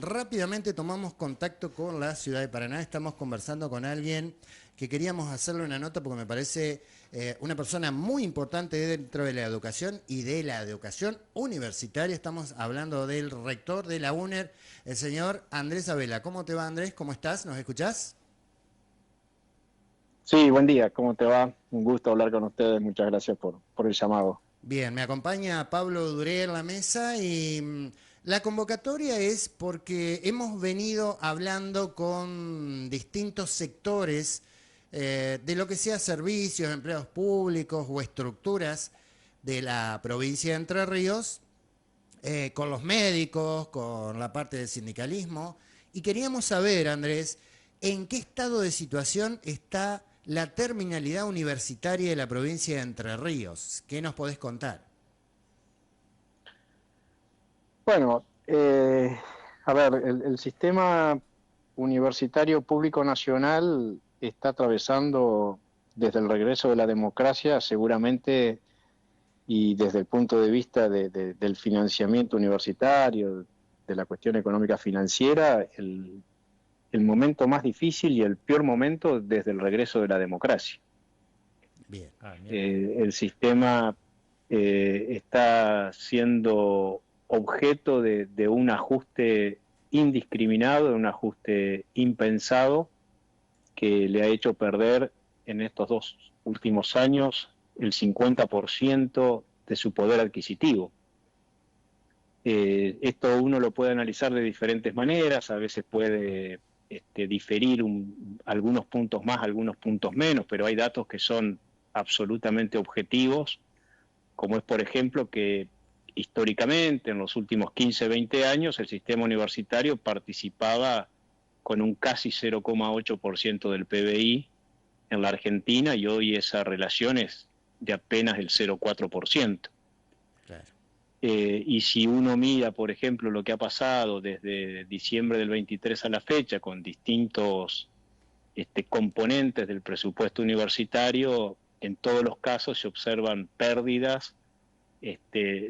Rápidamente tomamos contacto con la ciudad de Paraná. Estamos conversando con alguien que queríamos hacerle una nota porque me parece una persona muy importante dentro de la educación y de la educación universitaria. Estamos hablando del rector de la UNER, el señor Andrés Abela. ¿Cómo te va, Andrés? ¿Cómo estás? ¿Nos escuchás? Sí, buen día, ¿cómo te va? Un gusto hablar con ustedes, muchas gracias por el llamado. Bien, me acompaña Pablo Duré en la mesa y la convocatoria es porque hemos venido hablando con distintos sectores de lo que sea servicios, empleados públicos o estructuras de la provincia de Entre Ríos, con los médicos, con la parte del sindicalismo, y queríamos saber, Andrés, en qué estado de situación está la terminalidad universitaria de la provincia de Entre Ríos. ¿Qué nos podés contar? Bueno, a ver, el sistema universitario público nacional está atravesando desde el regreso de la democracia seguramente y desde el punto de vista del financiamiento universitario, de la cuestión económica financiera, el momento más difícil y el peor momento desde el regreso de la democracia. Bien, Mira, El sistema está siendo objeto de un ajuste indiscriminado, de un ajuste impensado que le ha hecho perder en estos dos últimos años el 50% de su poder adquisitivo. Esto uno lo puede analizar de diferentes maneras, a veces puede diferir algunos puntos más, algunos puntos menos, pero hay datos que son absolutamente objetivos, como es, por ejemplo, que históricamente, en los últimos 15, 20 años, el sistema universitario participaba con un casi 0,8% del PBI en la Argentina y hoy esa relación es de apenas el 0,4%. claro. Y si uno mira, por ejemplo, lo que ha pasado desde diciembre del 23 a la fecha con distintos componentes del presupuesto universitario, en todos los casos se observan pérdidas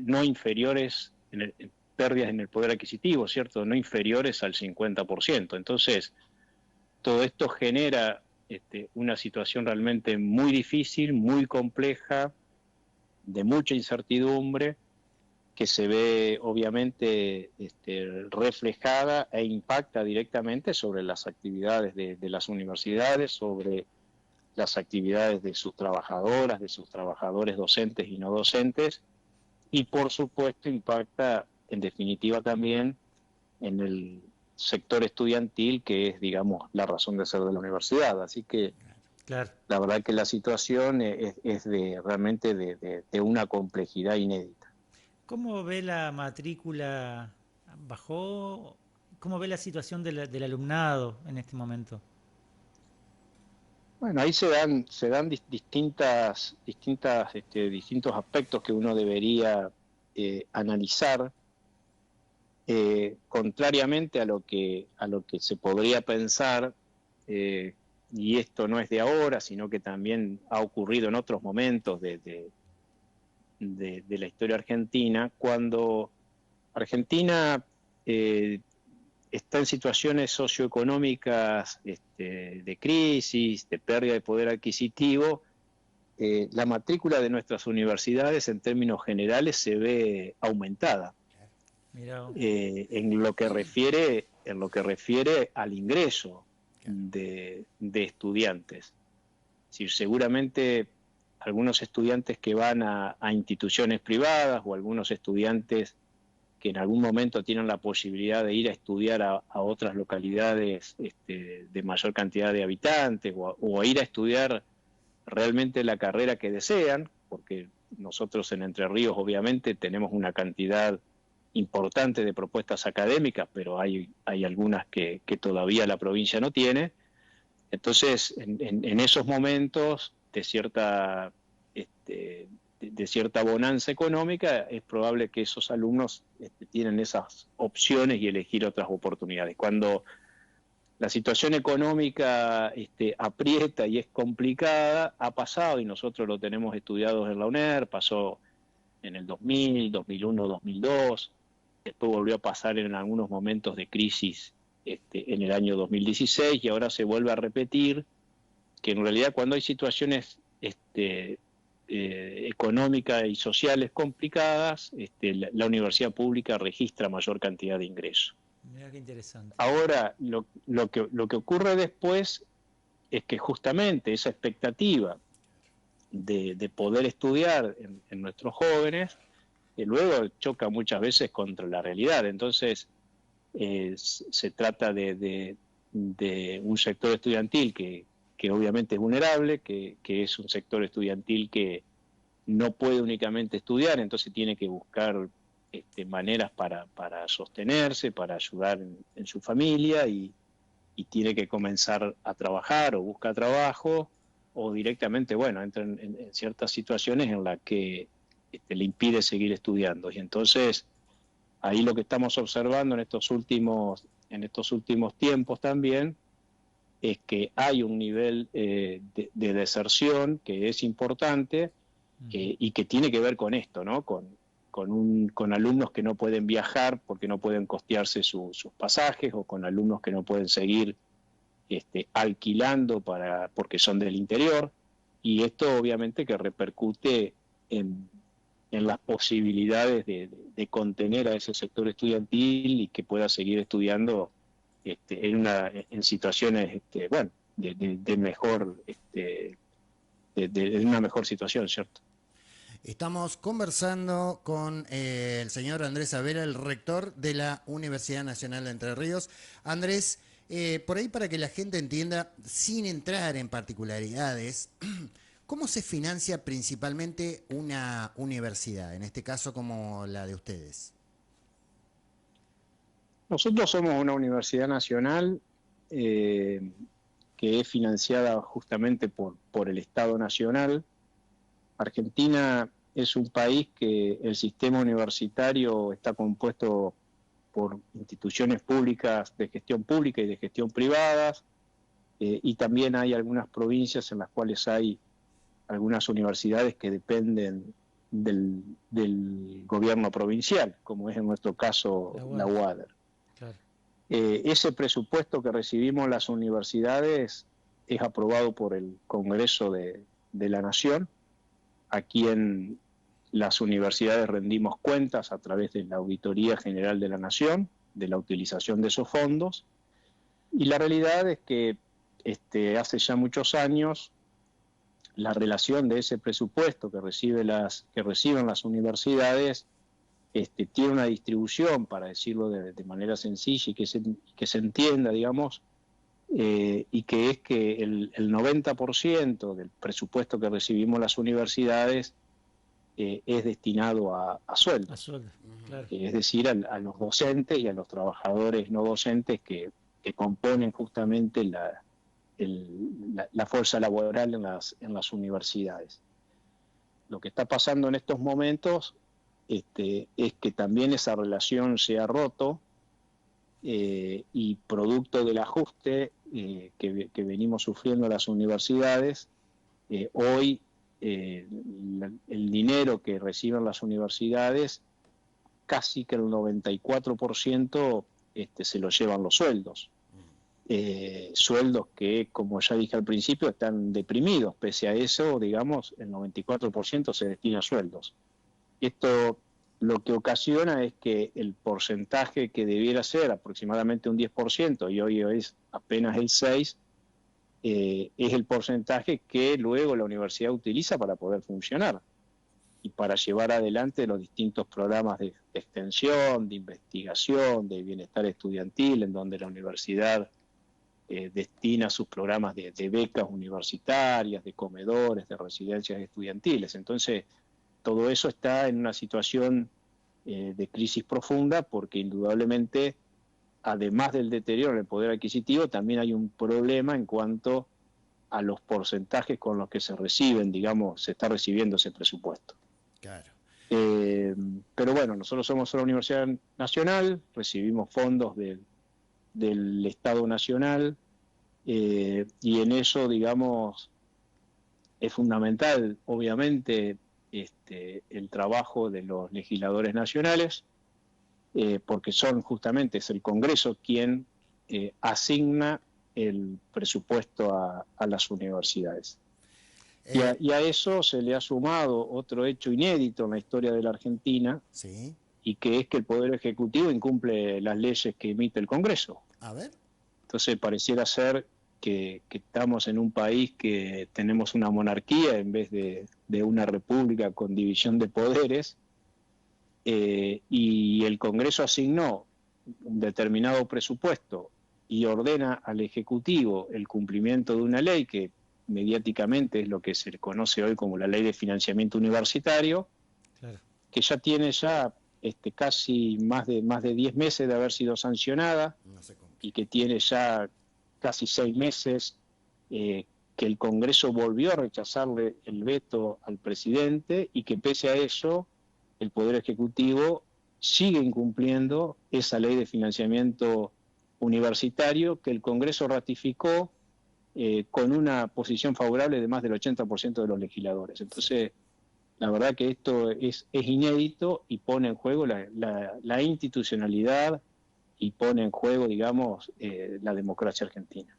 no inferiores, pérdidas en el poder adquisitivo, ¿cierto? No inferiores al 50%. Entonces, todo esto genera una situación realmente muy difícil, muy compleja, de mucha incertidumbre, que se ve obviamente reflejada e impacta directamente sobre las actividades de las universidades, sobre las actividades de sus trabajadoras, de sus trabajadores docentes y no docentes, y por supuesto impacta en definitiva también en el sector estudiantil, que es, digamos, la razón de ser de la universidad. Así que claro. la verdad que la situación es realmente de una complejidad inédita. ¿Cómo ve la matrícula? ¿Bajó? ¿Cómo ve la situación del alumnado en este momento? Bueno, ahí se dan distintos aspectos que uno debería analizar, contrariamente a lo que se podría pensar, eh, y esto no es de ahora, sino que también ha ocurrido en otros momentos de la historia argentina, cuando Argentina eh, está en situaciones socioeconómicas de crisis, de pérdida de poder adquisitivo. La matrícula de nuestras universidades en términos generales se ve aumentada Mira, en lo que refiere al ingreso Claro. de estudiantes. Es decir, seguramente algunos estudiantes que van a instituciones privadas o algunos estudiantes que en algún momento tienen la posibilidad de ir a estudiar a otras localidades de mayor cantidad de habitantes o a ir a estudiar realmente la carrera que desean, porque nosotros en Entre Ríos obviamente tenemos una cantidad importante de propuestas académicas, pero hay algunas que todavía la provincia no tiene. Entonces, en esos momentos de cierta bonanza económica, es probable que esos alumnos tienen esas opciones y elegir otras oportunidades. Cuando la situación económica aprieta y es complicada, ha pasado, y nosotros lo tenemos estudiados en la UNER, pasó en el 2000, 2001, 2002, después volvió a pasar en algunos momentos de crisis en el año 2016 y ahora se vuelve a repetir, que en realidad cuando hay situaciones económicas y sociales complicadas, la universidad pública registra mayor cantidad de ingresos. Mira qué interesante. Ahora, lo que ocurre después es que justamente esa expectativa de poder estudiar en nuestros jóvenes, luego choca muchas veces contra la realidad. Entonces, se trata de un sector estudiantil que obviamente es vulnerable, que es un sector estudiantil que no puede únicamente estudiar, entonces tiene que buscar maneras para sostenerse, para ayudar en su familia y tiene que comenzar a trabajar o busca trabajo o directamente, bueno, entra en ciertas situaciones en las que le impide seguir estudiando. Y entonces ahí lo que estamos observando en estos últimos tiempos también es que hay un nivel de deserción que es importante y que tiene que ver con esto, ¿no? Con alumnos que no pueden viajar porque no pueden costearse sus pasajes, o con alumnos que no pueden seguir alquilando porque son del interior, y esto obviamente que repercute en las posibilidades de contener a ese sector estudiantil y que pueda seguir estudiando en situaciones bueno, de mejor de una mejor situación, ¿cierto? Estamos conversando con el señor Andrés Avera, el rector de la Universidad Nacional de Entre Ríos. Andrés, por ahí para que la gente entienda, sin entrar en particularidades, ¿cómo se financia principalmente una universidad, en este caso como la de ustedes? Nosotros somos una universidad nacional que es financiada justamente por el Estado Nacional. Argentina es un país que el sistema universitario está compuesto por instituciones públicas de gestión pública y de gestión privada, y también hay algunas provincias en las cuales hay algunas universidades que dependen del gobierno provincial, como es en nuestro caso la UADER. Claro. Ese presupuesto que recibimos las universidades es aprobado por el Congreso de la Nación, a quien las universidades rendimos cuentas a través de la Auditoría General de la Nación, de la utilización de esos fondos, y la realidad es que hace ya muchos años la relación de ese presupuesto que reciben las universidades tiene una distribución, para decirlo de manera sencilla y que se entienda, digamos, y que es que el 90% del presupuesto que recibimos las universidades es destinado a sueldos. A sueldo, claro. Es decir, a los docentes y a los trabajadores no docentes que componen justamente la fuerza laboral en las universidades. Lo que está pasando en estos momentos es que también esa relación se ha roto, y producto del ajuste que venimos sufriendo las universidades, hoy el dinero que reciben las universidades, casi que el 94% se lo llevan los sueldos. Sueldos que, como ya dije al principio, están deprimidos. Pese a eso, digamos, el 94% se destina a sueldos. Esto lo que ocasiona es que el porcentaje que debiera ser aproximadamente un 10%, y hoy es apenas el 6%, es el porcentaje que luego la universidad utiliza para poder funcionar y para llevar adelante los distintos programas de extensión, de investigación, de bienestar estudiantil, en donde la universidad destina sus programas de becas universitarias, de comedores, de residencias estudiantiles. Entonces, todo eso está en una situación de crisis profunda, porque indudablemente, además del deterioro en el poder adquisitivo, también hay un problema en cuanto a los porcentajes con los que se reciben, digamos, se está recibiendo ese presupuesto. Claro. Pero bueno, nosotros somos una universidad nacional, recibimos fondos del Estado Nacional, y en eso, digamos, es fundamental, obviamente, el trabajo de los legisladores nacionales, porque justamente es el Congreso quien asigna el presupuesto a las universidades. Y a eso se le ha sumado otro hecho inédito en la historia de la Argentina, sí. Y que es que el Poder Ejecutivo incumple las leyes que emite el Congreso. A ver. Entonces pareciera ser que estamos en un país que tenemos una monarquía en vez de una república con división de poderes, y el Congreso asignó un determinado presupuesto y ordena al Ejecutivo el cumplimiento de una ley que mediáticamente es lo que se conoce hoy como la Ley de Financiamiento Universitario, claro, que ya tiene casi más de 10 meses de haber sido sancionada, no sé y que tiene ya casi 6 meses que el Congreso volvió a rechazarle el veto al presidente, y que pese a eso el Poder Ejecutivo sigue incumpliendo esa ley de financiamiento universitario que el Congreso ratificó con una posición favorable de más del 80% de los legisladores. Entonces, la verdad que esto es inédito y pone en juego la institucionalidad y pone en juego, digamos, la democracia argentina.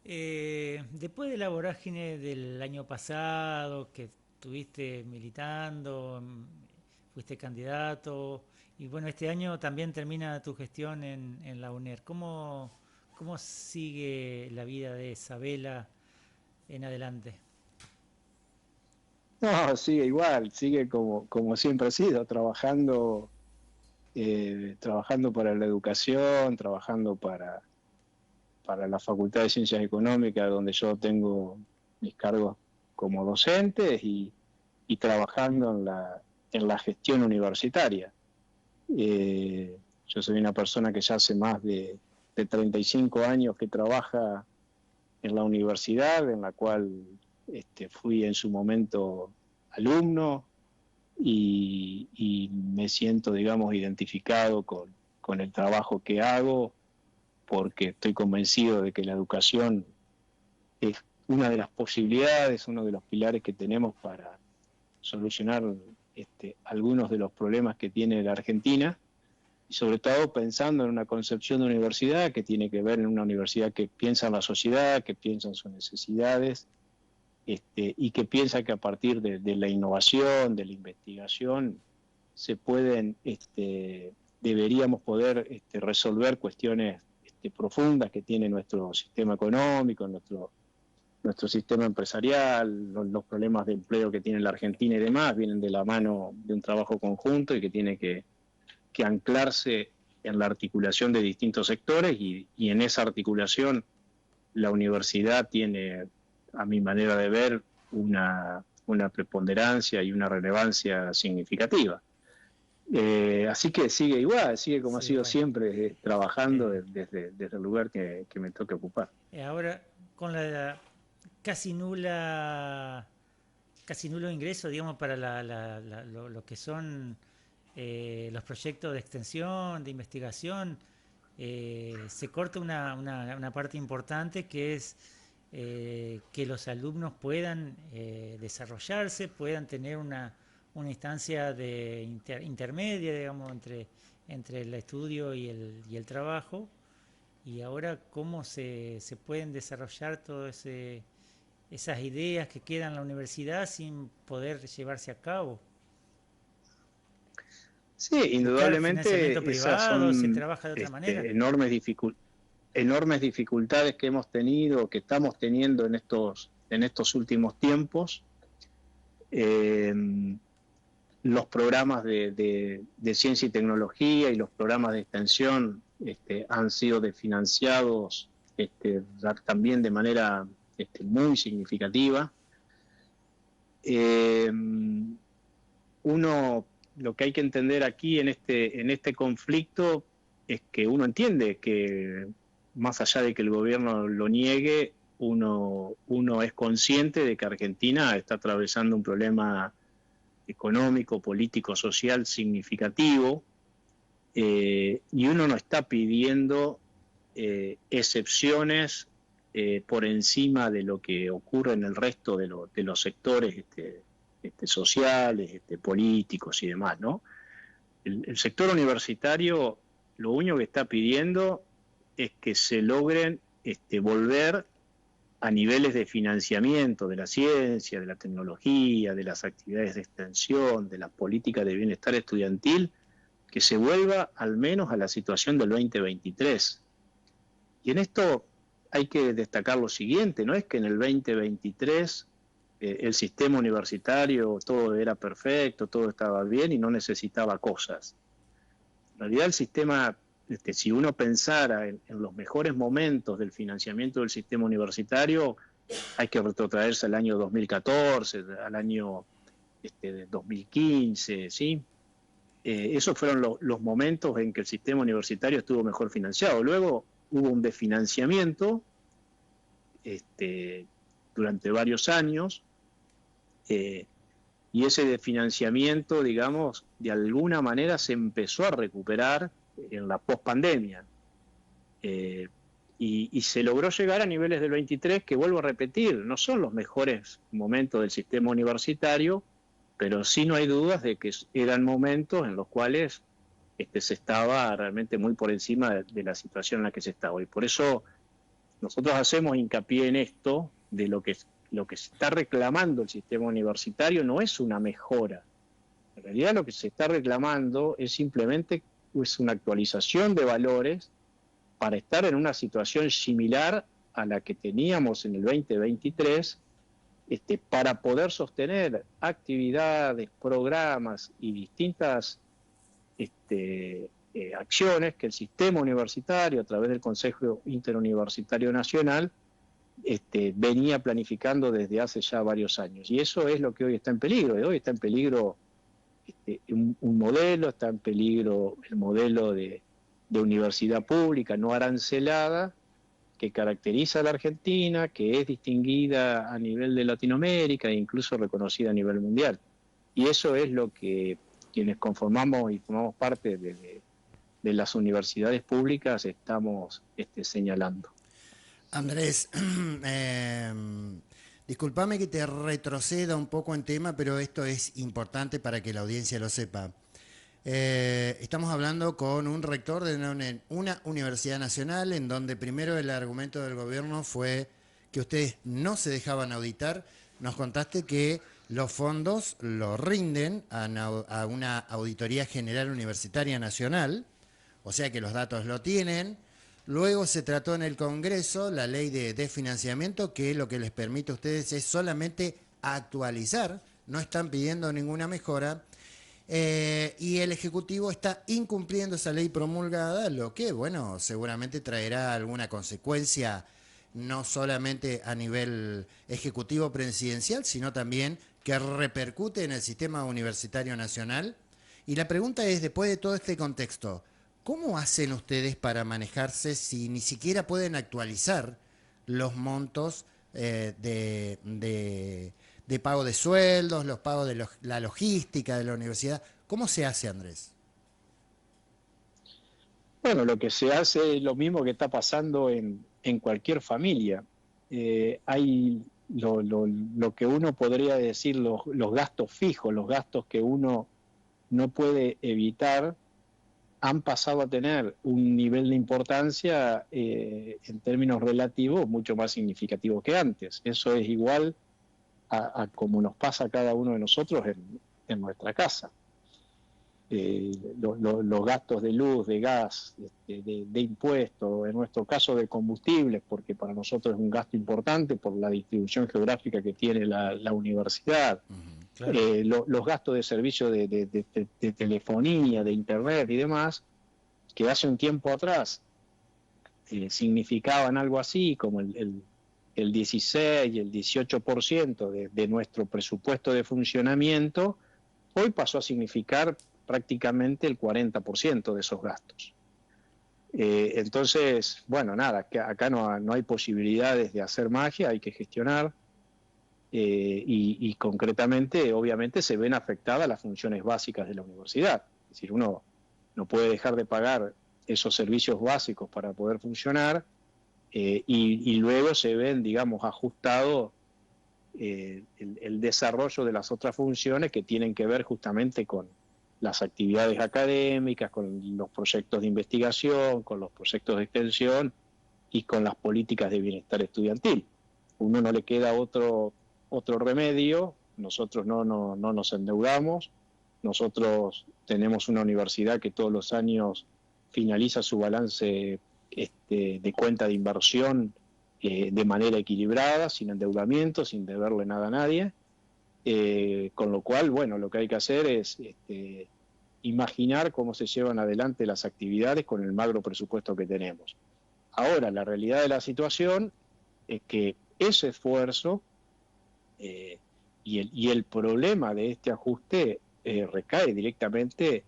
Después de la vorágine del año pasado, que estuviste militando, fuiste candidato, y bueno, este año también termina tu gestión en la UNER. ¿Cómo sigue la vida de Sabela en adelante? No, sigue igual, sigue como siempre ha sido, trabajando para la educación, trabajando para la Facultad de Ciencias Económicas, donde yo tengo mis cargos como docente, y trabajando en la gestión universitaria. Yo soy una persona que ya hace más de 35 años que trabaja en la universidad, en la cual fui en su momento alumno, y me siento, digamos, identificado con el trabajo que hago, porque estoy convencido de que la educación es una de las posibilidades, uno de los pilares que tenemos para solucionar algunos de los problemas que tiene la Argentina, y sobre todo pensando en una concepción de universidad que tiene que ver en una universidad que piensa en la sociedad, que piensa en sus necesidades, y que piensa que a partir de la innovación, de la investigación, se pueden, deberíamos poder resolver cuestiones profundas que tiene nuestro sistema económico, nuestro sistema empresarial. Los problemas de empleo que tiene la Argentina y demás vienen de la mano de un trabajo conjunto y que tiene que anclarse en la articulación de distintos sectores, y en esa articulación la universidad tiene, a mi manera de ver, una preponderancia y una relevancia significativa. Así que sigue igual, sigue como ha sido siempre, trabajando desde el lugar que me toque ocupar. Ahora, con la casi nulo ingreso, digamos, para lo que son los proyectos de extensión, de investigación, se corta una parte importante, que es que los alumnos puedan desarrollarse, puedan tener una instancia de intermedia, digamos, entre el estudio y el trabajo. Y ahora, ¿cómo se pueden desarrollar todas esas ideas que quedan en la universidad sin poder llevarse a cabo? Sí, indudablemente esas son se trabaja de otra manera. Enormes dificultades que hemos tenido, que estamos teniendo en estos últimos tiempos. Los programas de ciencia y tecnología y los programas de extensión han sido desfinanciados también de manera muy significativa. Lo que hay que entender aquí en este conflicto es que uno entiende que, más allá de que el gobierno lo niegue, uno es consciente de que Argentina está atravesando un problema económico, político, social significativo, y uno no está pidiendo excepciones por encima de lo que ocurre en el resto de los sectores sociales, políticos y demás, ¿no? El sector universitario lo único que está pidiendo es que se logren volver a niveles de financiamiento de la ciencia, de la tecnología, de las actividades de extensión, de la política de bienestar estudiantil, que se vuelva al menos a la situación del 2023. Y en esto hay que destacar lo siguiente, no es que en el 2023 el sistema universitario todo era perfecto, todo estaba bien y no necesitaba cosas. En realidad el sistema, si uno pensara en los mejores momentos del financiamiento del sistema universitario, hay que retrotraerse al año 2014, al año 2015, ¿sí? Esos fueron los momentos en que el sistema universitario estuvo mejor financiado. Luego hubo un desfinanciamiento durante varios años, y ese desfinanciamiento, digamos, de alguna manera se empezó a recuperar en la pospandemia. Y se logró llegar a niveles del 23 que, vuelvo a repetir, no son los mejores momentos del sistema universitario, pero sí no hay dudas de que eran momentos en los cuales se estaba realmente muy por encima de la situación en la que se está hoy. Por eso nosotros hacemos hincapié en esto, de lo que se está reclamando el sistema universitario no es una mejora. En realidad lo que se está reclamando es simplemente una actualización de valores para estar en una situación similar a la que teníamos en el 2023, para poder sostener actividades, programas y distintas acciones que el sistema universitario, a través del Consejo Interuniversitario Nacional, venía planificando desde hace ya varios años. Y eso es lo que hoy está en peligro. Hoy está en peligro un modelo, está en peligro el modelo de universidad pública no arancelada, que caracteriza a la Argentina, que es distinguida a nivel de Latinoamérica e incluso reconocida a nivel mundial. Y eso es lo que quienes conformamos y formamos parte de las universidades públicas estamos señalando. Andrés, discúlpame que te retroceda un poco en tema, pero esto es importante para que la audiencia lo sepa. Estamos hablando con un rector de una universidad nacional, en donde primero el argumento del gobierno fue que ustedes no se dejaban auditar. Nos contaste que los fondos los rinden a una Auditoría General Universitaria Nacional, o sea que los datos lo tienen. Luego se trató en el Congreso la ley de financiamiento, que lo que les permite a ustedes es solamente actualizar, no están pidiendo ninguna mejora. Y el Ejecutivo está incumpliendo esa ley promulgada, lo que, bueno, seguramente traerá alguna consecuencia, no solamente a nivel ejecutivo presidencial, sino también que repercute en el sistema universitario nacional. Y la pregunta es, después de todo este contexto, ¿cómo hacen ustedes para manejarse si ni siquiera pueden actualizar los montos de pago de sueldos, los pagos de la logística de la universidad? ¿Cómo se hace, Andrés? Bueno, lo que se hace es lo mismo que está pasando en cualquier familia. Hay lo que uno podría decir, los gastos fijos, los gastos que uno no puede evitar, han pasado a tener un nivel de importancia en términos relativos mucho más significativo que antes. Eso es igual a como nos pasa a cada uno de nosotros en nuestra casa. Los gastos de luz, de gas, de impuestos, en nuestro caso de combustibles, porque para nosotros es un gasto importante por la distribución geográfica que tiene la universidad. Claro. Los gastos de servicio de telefonía, de internet y demás, que hace un tiempo atrás significaban algo así como el 16 y el 18% de nuestro presupuesto de funcionamiento, hoy pasó a significar prácticamente el 40% de esos gastos. Entonces, bueno, nada, acá no hay posibilidades de hacer magia, hay que gestionar, y concretamente, obviamente, se ven afectadas las funciones básicas de la universidad. Es decir, uno no puede dejar de pagar esos servicios básicos para poder funcionar, y luego se ven, digamos, ajustado el desarrollo de las otras funciones que tienen que ver justamente con las actividades académicas, con los proyectos de investigación, con los proyectos de extensión y con las políticas de bienestar estudiantil. Uno no le queda otro remedio. Nosotros no nos endeudamos, nosotros tenemos una universidad que todos los años finaliza su balance de cuenta de inversión de manera equilibrada, sin endeudamiento, sin deberle nada a nadie, con lo cual, bueno, lo que hay que hacer es imaginar cómo se llevan adelante las actividades con el magro presupuesto que tenemos. Ahora, la realidad de la situación es que ese esfuerzo y el problema de este ajuste recae directamente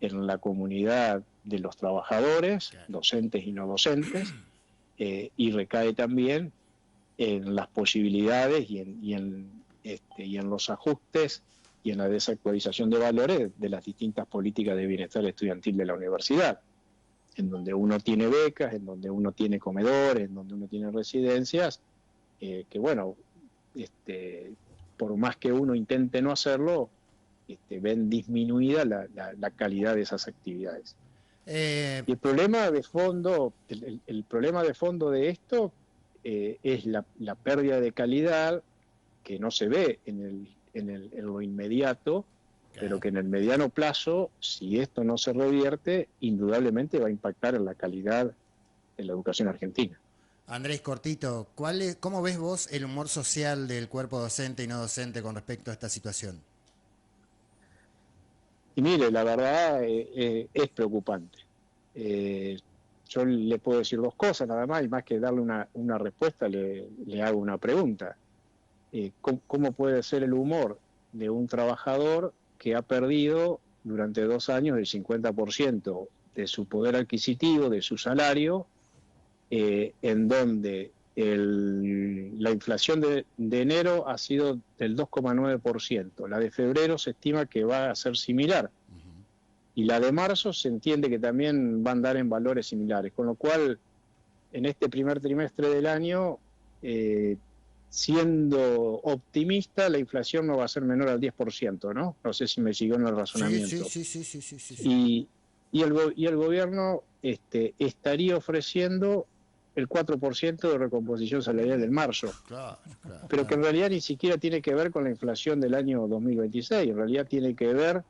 en la comunidad de los trabajadores, docentes y no docentes, y recae también en las posibilidades y en los ajustes y en la desactualización de valores de las distintas políticas de bienestar estudiantil de la universidad, en donde uno tiene becas, en donde uno tiene comedores, en donde uno tiene residencias, que bueno, por más que uno intente no hacerlo, ven disminuida la calidad de esas actividades. Y el problema de fondo, el problema de fondo de esto es la pérdida de calidad que no se ve en lo inmediato, pero que en el mediano plazo, si esto no se revierte, indudablemente va a impactar en la calidad de la educación argentina. Andrés, cortito, ¿cómo ves vos el humor social del cuerpo docente y no docente con respecto a esta situación? Y mire, la verdad es preocupante. Yo le puedo decir dos cosas nada más, y más que darle una respuesta, le hago una pregunta. ¿Cómo puede ser el humor de un trabajador que ha perdido durante 2 años el 50% de su poder adquisitivo, de su salario, en donde la inflación de enero ha sido del 2,9%, la de febrero se estima que va a ser similar, y la de marzo se entiende que también va a andar en valores similares, con lo cual en este primer trimestre del año, siendo optimista, la inflación no va a ser menor al 10%, ¿no? No sé si me siguió en el razonamiento. Sí. Y el gobierno estaría ofreciendo el 4% de recomposición salarial del marzo, pero que en realidad ni siquiera tiene que ver con la inflación del año 2026, en realidad tiene que ver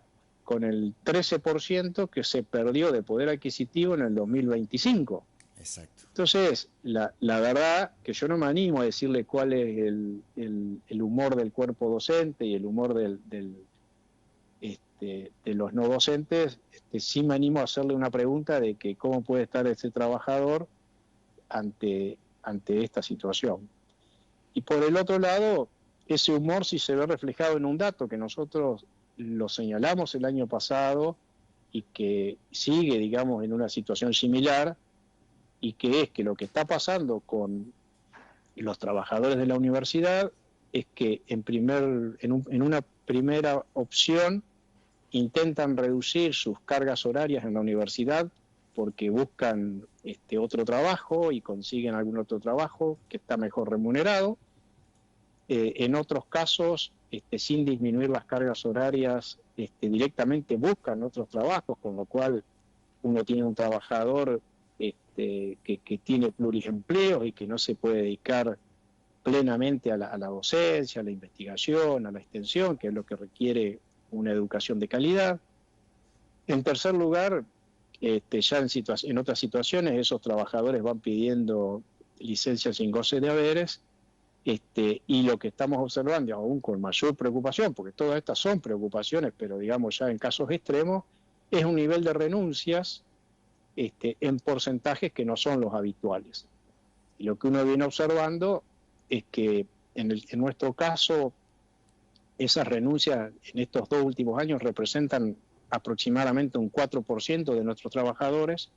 con el 13% que se perdió de poder adquisitivo en el 2025. Exacto. Entonces, la verdad que yo no me animo a decirle cuál es el humor del cuerpo docente y el humor de los no docentes. Sí me animo a hacerle una pregunta de que cómo puede estar ese trabajador ante esta situación. Y por el otro lado, ese humor sí se ve reflejado en un dato que nosotros lo señalamos el año pasado y que sigue, digamos, en una situación similar, y que es que lo que está pasando con los trabajadores de la universidad es que en una primera opción intentan reducir sus cargas horarias en la universidad porque buscan otro trabajo y consiguen algún otro trabajo que está mejor remunerado. En otros casos, sin disminuir las cargas horarias, directamente buscan otros trabajos, con lo cual uno tiene un trabajador que tiene pluriempleos y que no se puede dedicar plenamente a la docencia, a la investigación, a la extensión, que es lo que requiere una educación de calidad. En tercer lugar, ya en otras situaciones esos trabajadores van pidiendo licencias sin goce de haberes, y lo que estamos observando, aún con mayor preocupación, porque todas estas son preocupaciones, pero digamos ya en casos extremos, es un nivel de renuncias en porcentajes que no son los habituales. Y lo que uno viene observando es que en nuestro caso, esas renuncias en estos 2 últimos años representan aproximadamente un 4% de nuestros trabajadores,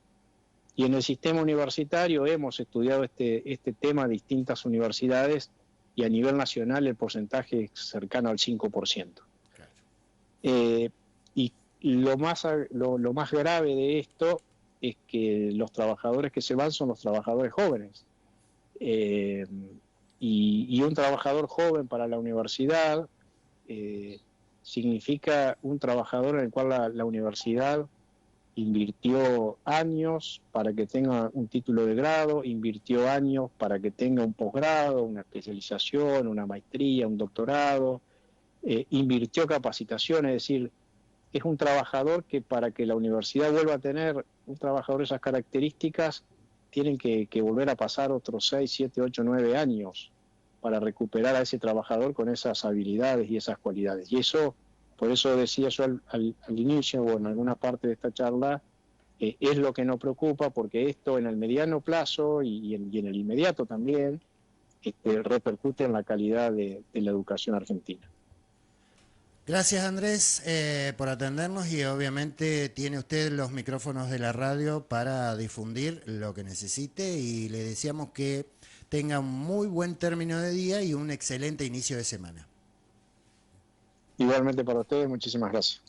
y en el sistema universitario hemos estudiado este tema en distintas universidades, y a nivel nacional el porcentaje es cercano al 5%. Y lo más grave de esto es que los trabajadores que se van son los trabajadores jóvenes. Y un trabajador joven para la universidad significa un trabajador en el cual la universidad invirtió años para que tenga un título de grado, invirtió años para que tenga un posgrado, una especialización, una maestría, un doctorado, invirtió capacitación, es decir, es un trabajador que para que la universidad vuelva a tener un trabajador de esas características, tienen que volver a pasar otros 6, 7, 8, 9 años para recuperar a ese trabajador con esas habilidades y esas cualidades. Y eso, por eso decía yo al inicio o en alguna parte de esta charla, es lo que nos preocupa, porque esto en el mediano plazo y en el inmediato también repercute en la calidad de la educación argentina. Gracias Andrés por atendernos y obviamente tiene usted los micrófonos de la radio para difundir lo que necesite y le deseamos que tenga un muy buen término de día y un excelente inicio de semana. Igualmente para ustedes, muchísimas gracias.